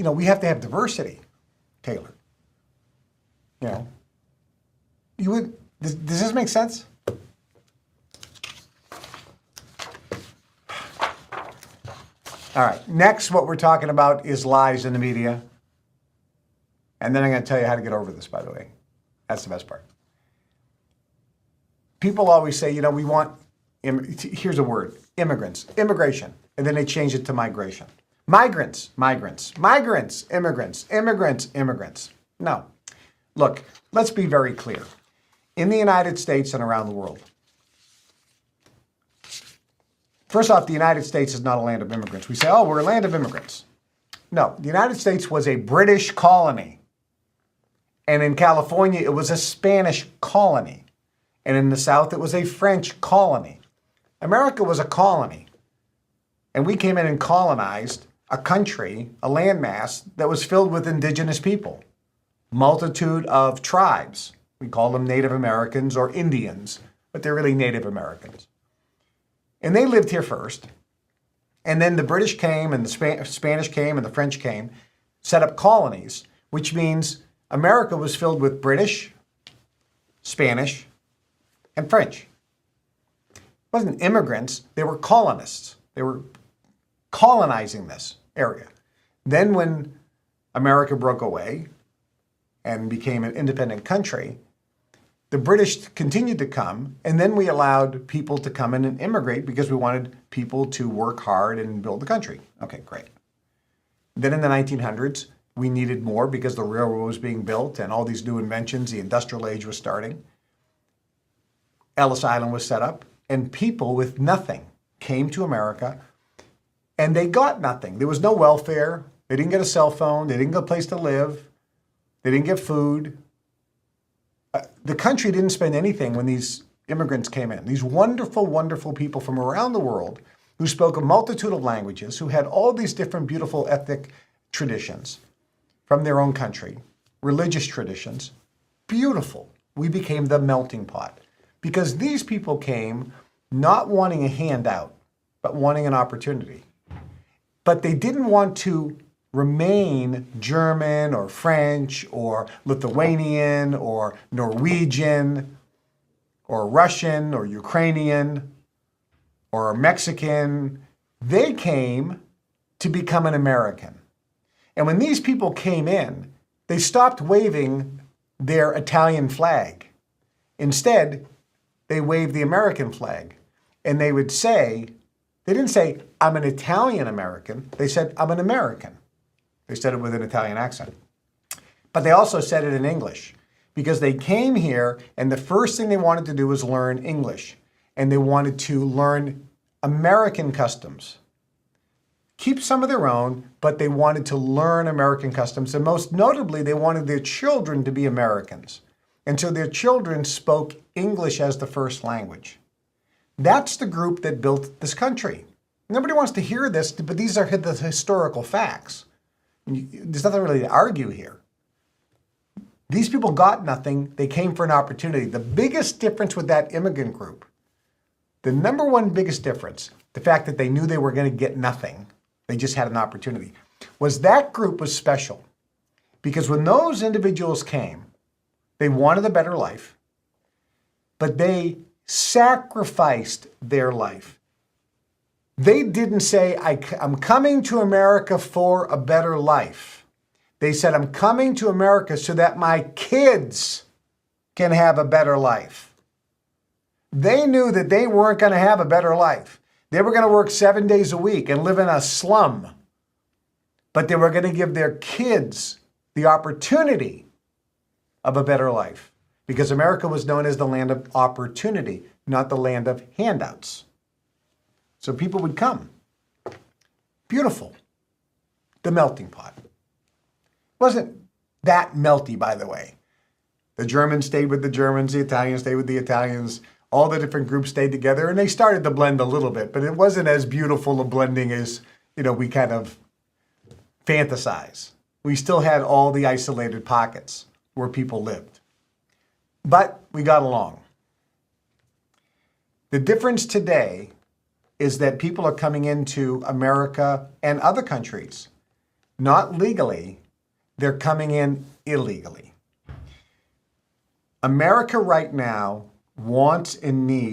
we have to have diversity, Taylor. Does this make sense? All right, next what we're talking about is lies in the media. And then I'm going to tell you how to get over this, by the way. That's the best part. People always say, we want, here's a word, immigrants, immigration. And then they change it to migration. Migrants, migrants, migrants, immigrants, immigrants, immigrants. No. Look, let's be very clear. In the United States and around the world, first off, the United States is not a land of immigrants. We say, oh, we're a land of immigrants. No, the United States was a British colony. And in California, it was a Spanish colony. And in the South, it was a French colony. America was a colony. And we came in and colonized a country, a landmass that was filled with indigenous people. Multitude of tribes. We call them Native Americans or Indians, but they're really Native Americans. And they lived here first. And then the British came and the Spanish came and the French came, set up colonies, which means America was filled with British, Spanish, and French. It wasn't immigrants, they were colonists. They were colonizing this area. Then when America broke away and became an independent country, the British continued to come, and then we allowed people to come in and immigrate because we wanted people to work hard and build the country. Okay, great. Then in the 1900s, we needed more because the railroad was being built and all these new inventions, the industrial age was starting. Ellis Island was set up, and people with nothing came to America, and they got nothing. There was no welfare. They didn't get a cell phone. They didn't get a place to live. They didn't get food. The country didn't spend anything when these immigrants came in. These wonderful, wonderful people from around the world who spoke a multitude of languages, who had all these different beautiful ethnic traditions from their own country, religious traditions. Beautiful. We became the melting pot because these people came not wanting a handout, but wanting an opportunity. But they didn't want to remain German or French or Lithuanian or Norwegian or Russian or Ukrainian or Mexican. They came to become an American. And when these people came in, they stopped waving their Italian flag. Instead, they waved the American flag. And they would say, they didn't say, I'm an Italian American. They said, I'm an American. They said it with an Italian accent. But they also said it in English because they came here and the first thing they wanted to do was learn English. And they wanted to learn American customs. Keep some of their own, but they wanted to learn American customs. And most notably, they wanted their children to be Americans. And so their children spoke English as the first language. That's the group that built this country. Nobody wants to hear this, but these are the historical facts. There's nothing really to argue here. These people got nothing. They came for an opportunity. The biggest difference with that immigrant group, the number one biggest difference, the fact that they knew they were going to get nothing, they just had an opportunity, was that group was special. Because when those individuals came, they wanted a better life, but they sacrificed their life. They didn't say, I'm coming to America for a better life. They said, I'm coming to America so that my kids can have a better life. They knew that they weren't going to have a better life. They were going to work 7 days a week and live in a slum. But they were going to give their kids the opportunity of a better life. Because America was known as the land of opportunity, not the land of handouts. So people would come. Beautiful. The melting pot. It wasn't that melty, by the way. The Germans stayed with the Germans, the Italians stayed with the Italians, all the different groups stayed together, and they started to blend a little bit, but it wasn't as beautiful a blending as, we kind of fantasize. We still had all the isolated pockets where people lived. But we got along. The difference today is that people are coming into America and other countries not legally, they're coming in illegally. America right now wants and needs